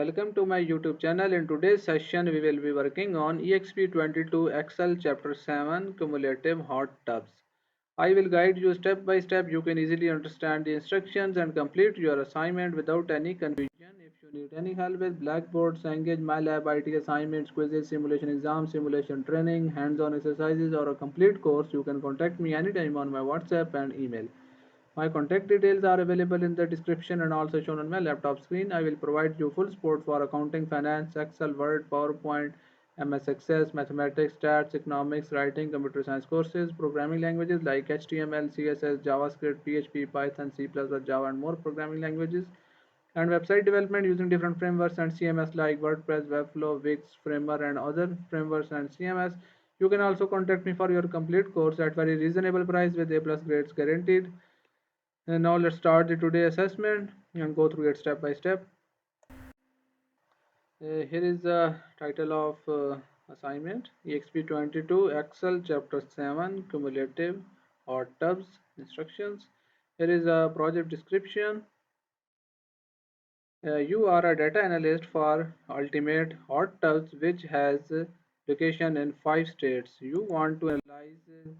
welcome to my YouTube channel. In today's session, we will be working on Exp22 Excel Chapter 7 Cumulative HotTubs. I will guide you step by step. You can easily understand the instructions and complete your assignment without any confusion. If you need any help with Blackboard, Cengage, MyLab, IT assignments, quizzes, simulation exams, simulation training, hands-on exercises, or a complete course, you can contact me anytime on my WhatsApp and email. My contact details are available in the description and also shown on my laptop screen. I will provide you full support for accounting, finance, Excel, Word, PowerPoint, MS Access, mathematics, stats, economics, writing, computer science courses, programming languages like HTML, CSS, JavaScript, PHP, Python, C++, Java, and more programming languages, and website development using different frameworks and CMS like WordPress, Webflow, Wix, Framer, and other frameworks and CMS. You can also contact me for your complete course at very reasonable price with A+ grades guaranteed. And now let's start the today assessment and go through it step by step. Here is the title of assignment: Exp22 Excel Chapter 7 Cumulative HotTubs Instructions. Here is a project description. You are a data analyst for Ultimate HotTubs, which has location in 5 states. You want to analyze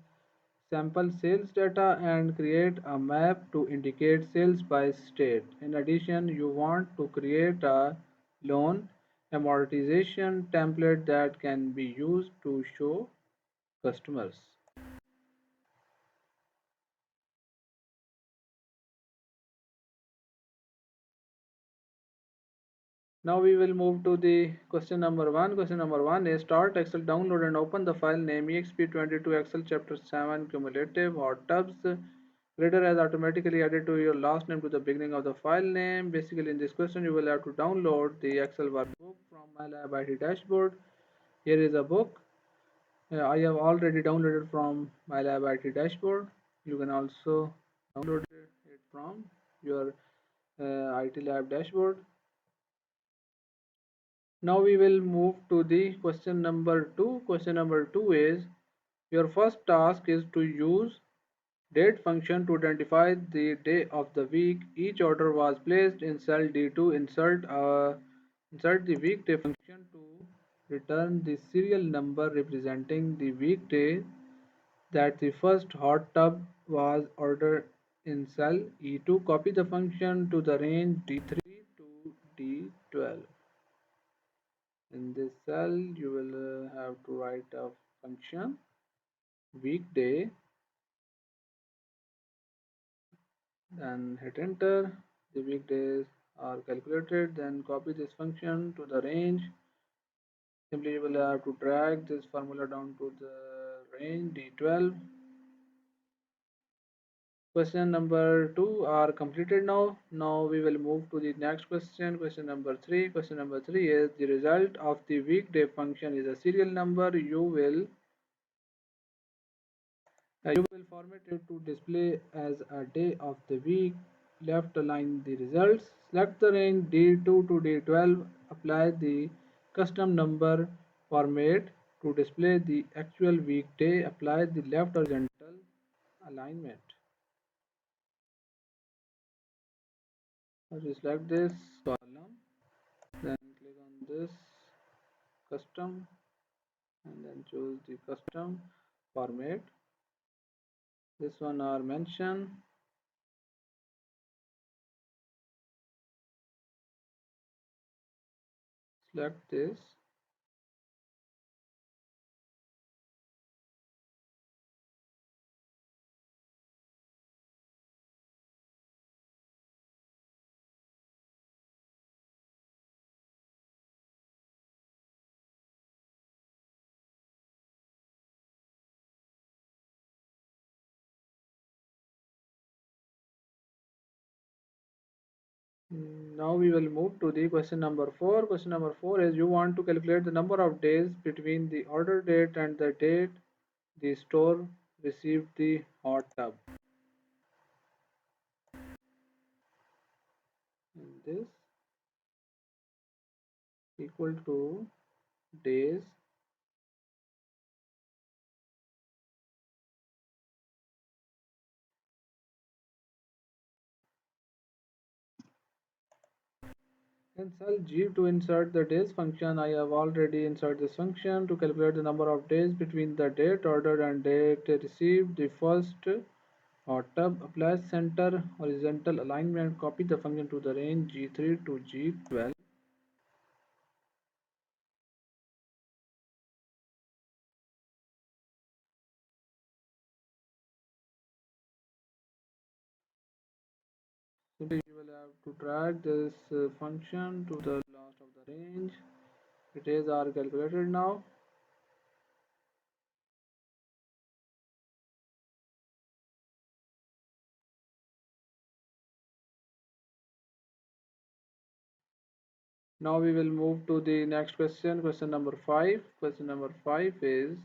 sample sales data and create a map to indicate sales by state. In addition, you want to create a loan amortization template that can be used to show customers. Now we will move to the question number 1. Question number 1 is: start Excel, download and open the file name Exp22 Excel Chapter 7 Cumulative HotTubs. Reader has automatically added to your last name to the beginning of the file name. Basically, in this question, you will have to download the Excel workbook from MyLab IT dashboard. Here is a book. I have already downloaded from MyLab IT dashboard. You can also download it from your IT lab dashboard. Now we will move to the question number 2. Question number 2 is: your first task is to use date function to identify the day of the week each order was placed in cell D2. Insert the weekday function to return the serial number representing the weekday that the first hot tub was ordered in cell E2. Copy the function to the range D3 to D12. In this cell, you will have to write a function weekday, then hit enter. The weekdays are calculated. Then copy this function to the range. Simply you will have to drag this formula down to the range D12. Question number 2 are completed now. Now we will move to the next question. Question number 3. Question number 3 is: the result of the weekday function is a serial number. You will format it to display as a day of the week. Left align the results. Select the range D2 to D12. Apply the custom number format to display the actual weekday. Apply the left horizontal alignment. Now select this column, then click on this custom and then choose the custom format. This one are mentioned. Select this. Now we will move to the question number 4. Question number 4 is: you want to calculate the number of days between the order date and the date the store received the hot tub. And this equal to days In cell G to insert the days function, I have already inserted this function to calculate the number of days between the date ordered and date received. The first HotTub applies center horizontal alignment, copy the function to the range G3 to G12. Simply you will have to drag this function to the last of the range. The days are calculated now. Now we will move to the next question, question number 5. Question number 5 is,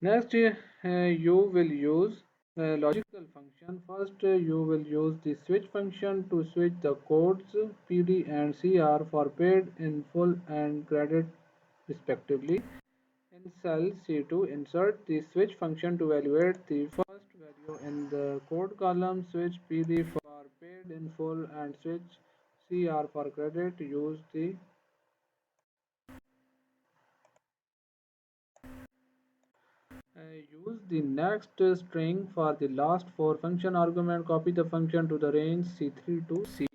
next you will use a logical function. First you will use the switch function to switch the codes PD and CR for paid in full and credit respectively. In cell C2, insert the switch function to evaluate the first value in the code column, switch PD for paid in full and switch CR for credit. Use the next string for the last four function argument. Copy the function to the range C3 to C12.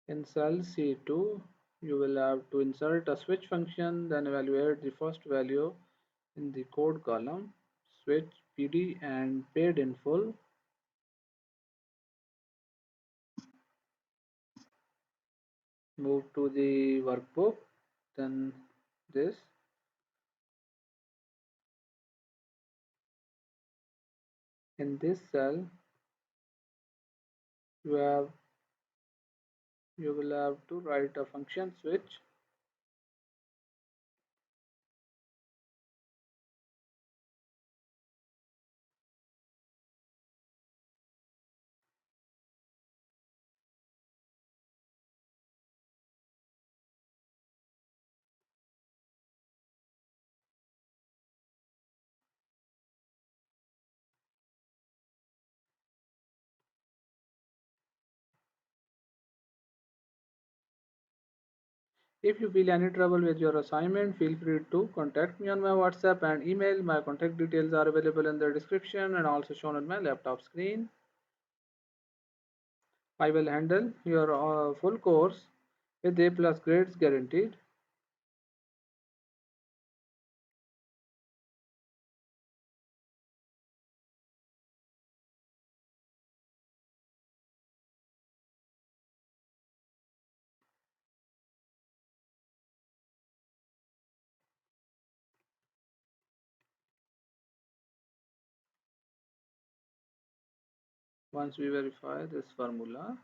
In cell C2, you will have to insert a switch function, then evaluate the first value in the code column, switch PD and paid in full. Move to the workbook, then this. In this cell, you have you will have to write a function switch. If you feel any trouble with your assignment, feel free to contact me on my WhatsApp and email. My contact details are available in the description and also shown on my laptop screen. I will handle your full course with A plus grades guaranteed. Once we verify this formula,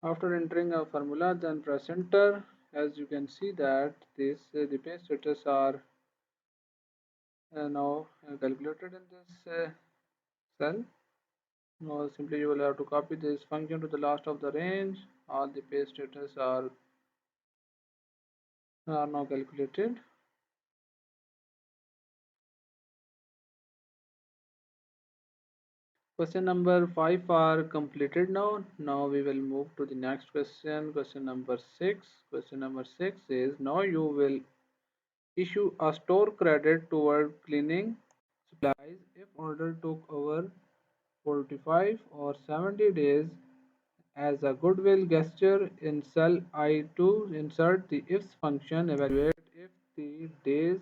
after entering a formula, then press enter. As you can see that the pay status are now calculated in this cell. Now simply you will have to copy this function to the last of the range. All the pay status are now calculated. Question number 5 are completed now. Now we will move to the next question. Question number 6. Question number 6 is, now you will issue a store credit toward cleaning supplies if order took over 45 or 70 days As a goodwill gesture, in cell I2, insert the ifs function, evaluate if the days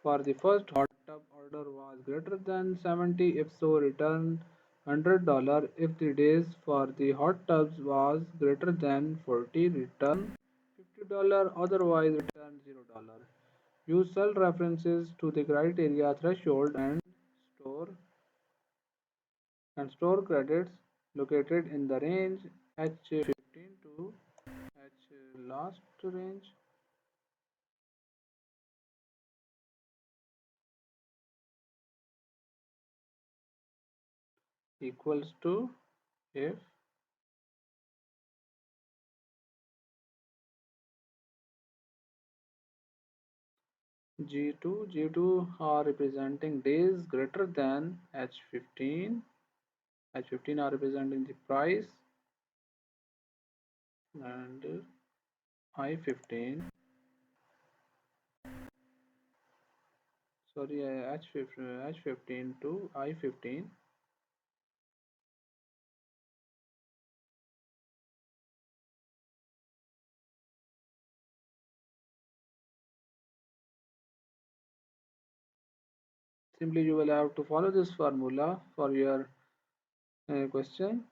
for the first hot tub order was greater than 70. If so, return $100. If the days for the hot tubs was greater than 40, return $50. Otherwise, return $0. Use cell references to the criteria threshold store and store credits located in the range H15 to H last range equals to if G2 are representing days greater than H15. H15 are representing the price and I15 sorry H15 to I15. Simply you will have to follow this formula for your question.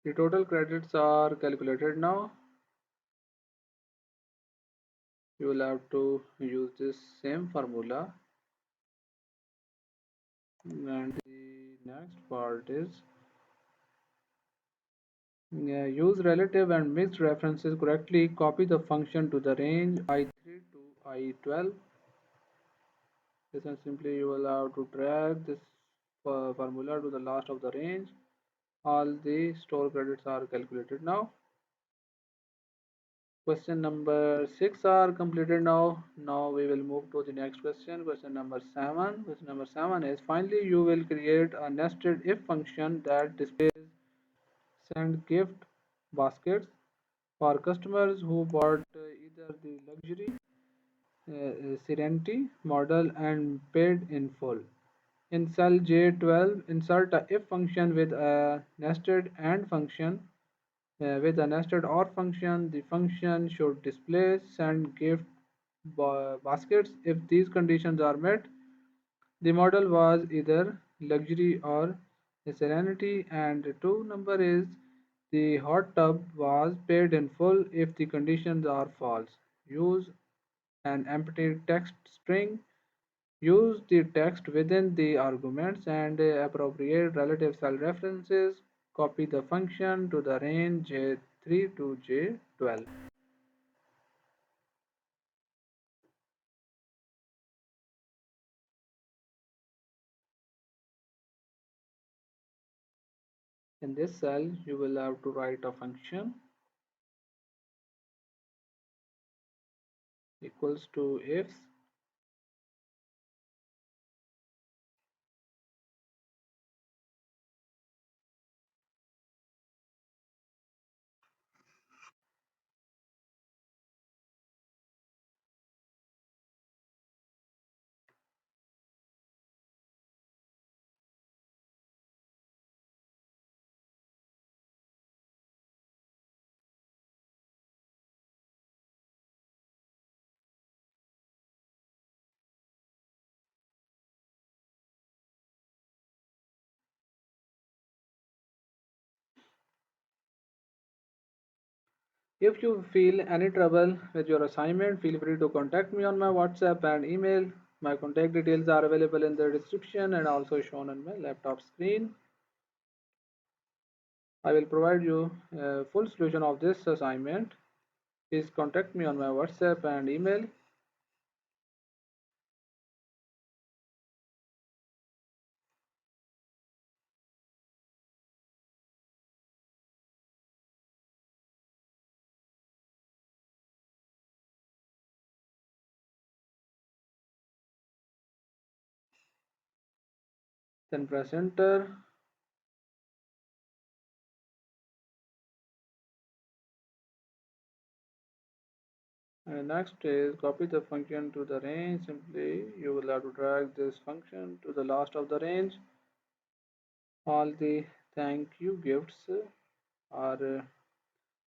The total credits are calculated now. You will have to use this same formula, and the next part is use relative and mixed references correctly. Copy the function to the range I3 to I12. This one simply you will have to drag this formula to the last of the range. All the store credits are calculated now. Question number 6 are completed now. Now we will move to the next question. Question number 7. Question number 7 is finally you will create a nested if function that displays send gift baskets for customers who bought either the luxury Serenity model and paid in full. In cell J12, insert a if function with a nested AND function. With a nested OR function, the function should display send gift baskets. If these conditions are met, the model was either luxury or serenity, and 2 number is the hot tub was paid in full if the conditions are false. Use an empty text string. Use the text within the arguments and appropriate relative cell references. Copy the function to the range J3 to J12. In this cell, you will have to write a function equals to ifs If you feel any trouble with your assignment, feel free to contact me on my WhatsApp and email. My contact details are available in the description and also shown on my laptop screen. I will provide you a full solution of this assignment. Please contact me on my WhatsApp and email. Then press enter. And next is copy the function to the range. Simply you will have to drag this function to the last of the range. All the thank you gifts are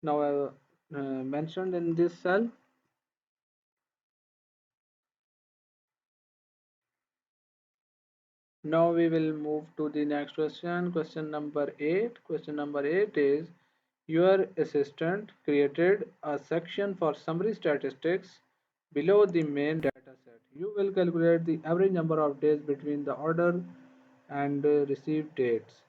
now mentioned in this cell. Now we will move to the next question. Question number 8. Question number 8 is your assistant created a section for summary statistics below the main data set. You will calculate the average number of days between the order and received dates.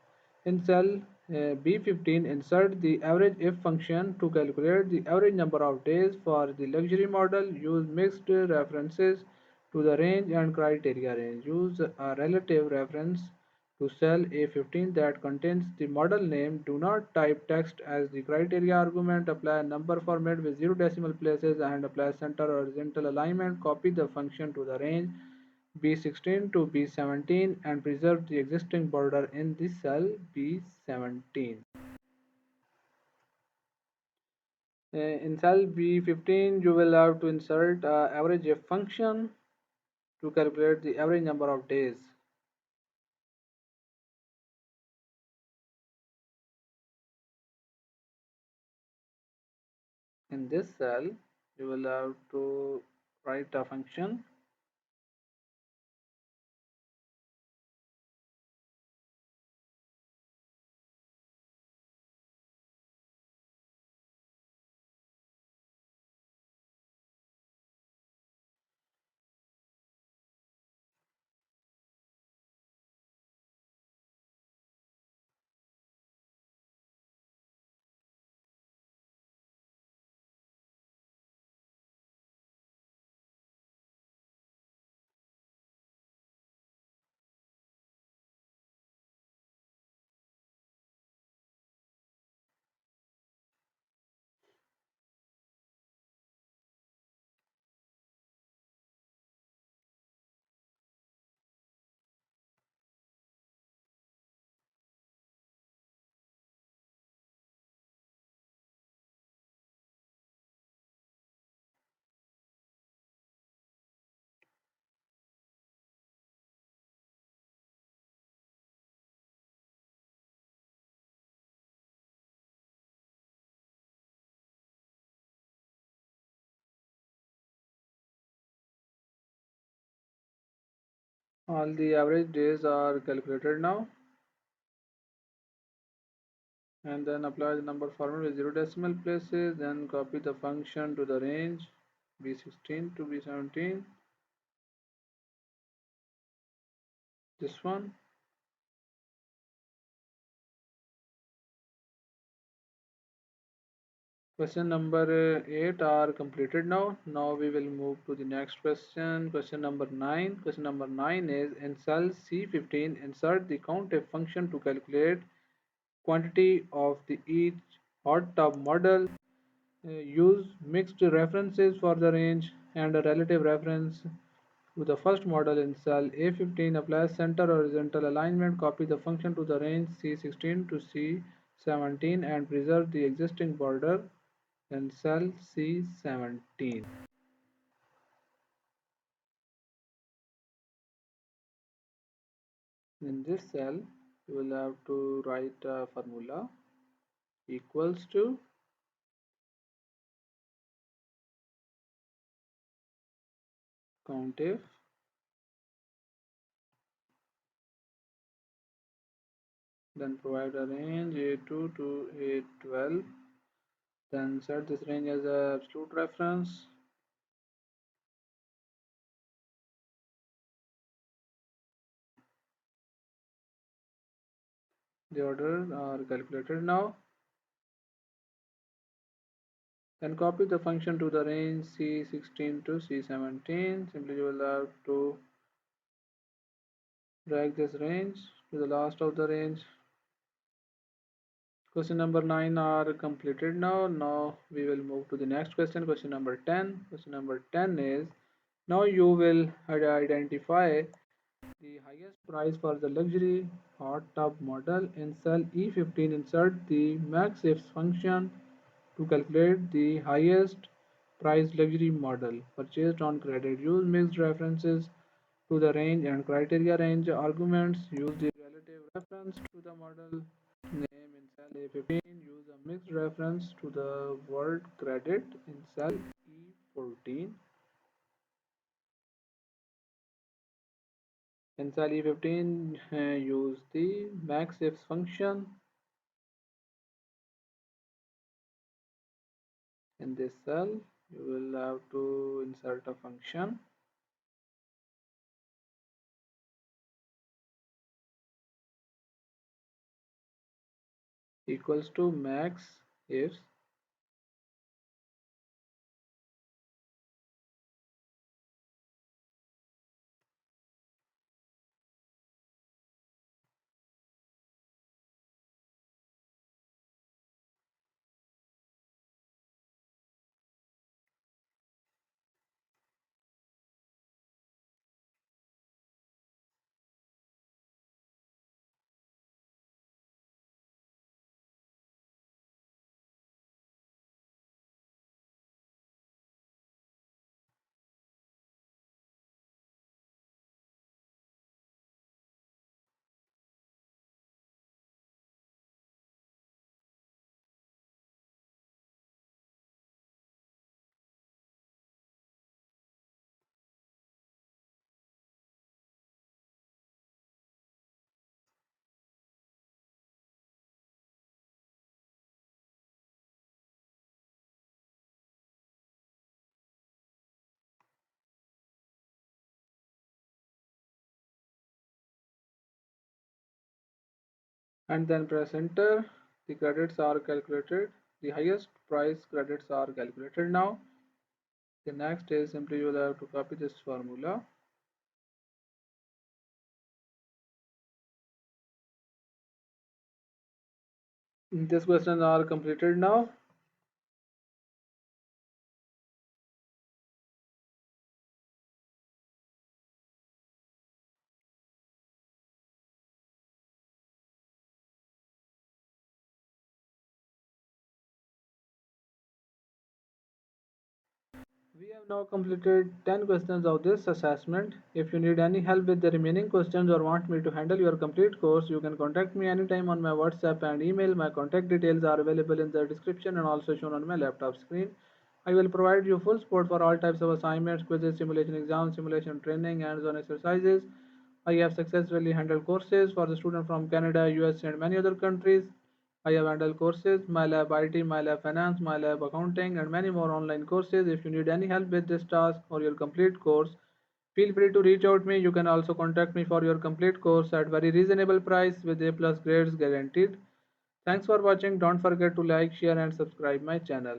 In cell B15, insert the average if function to calculate the average number of days for the luxury model. Use mixed references to the range and criteria range. Use a relative reference to cell A15 that contains the model name. Do not type text as the criteria argument. Apply a number format with 0 decimal places and apply center horizontal alignment. Copy the function to the range B16 to B17 and preserve the existing border in the cell B17. In cell B15, you will have to insert average if function to calculate the average number of days. In this cell, you will have to write a function. All the average days are calculated now. And then apply the number format with 0 decimal places. Then copy the function to the range B16 to B17. This one. Question number 8 are completed now. Now we will move to the next question. Question number 9. Question number 9 is in cell C15 insert the COUNTIF function to calculate quantity of the each hot tub model. Use mixed references for the range and a relative reference to the first model in cell A15. Apply center horizontal alignment. Copy the function to the range C16 to C17 and preserve the existing border in cell C17. In this cell, you will have to write a formula equals to COUNTIF, then provide a range A2 to A12, then set this range as a absolute reference. The order are calculated now. Then copy the function to the range C16 to C17. Simply you will have to drag this range to the last of the range. Question number 9 are completed now. Now we will move to the next question, question number 10. Question number 10 is, now you will identify the highest price for the luxury hot tub model in cell E15. Insert the max ifs function to calculate the highest price luxury model purchased on credit. Use mixed references to the range and criteria range arguments. Use the relative reference to the model name in cell A15. Use a mixed reference to the word credit in cell E14. In cell E15, use the max ifs function. In this cell, you will have to insert a function equals to max ifs and then press enter. The credits are calculated. The highest price credits are calculated now. The next is simply you will have to copy this formula. These questions are completed now. We have now completed 10 questions of this assessment. If you need any help with the remaining questions or want me to handle your complete course, you can contact me anytime on my WhatsApp and email. My contact details are available in the description and also shown on my laptop screen. I will provide you full support for all types of assignments, quizzes, simulation exams, simulation training, hands-on exercises. I have successfully handled courses for the students from Canada, US, and many other countries. I have handled courses, MyLab IT, MyLab Finance, MyLab Accounting, and many more online courses. If you need any help with this task or your complete course, feel free to reach out to me. You can also contact me for your complete course at very reasonable price with A+ grades guaranteed. Thanks for watching. Don't forget to like, share, and subscribe my channel.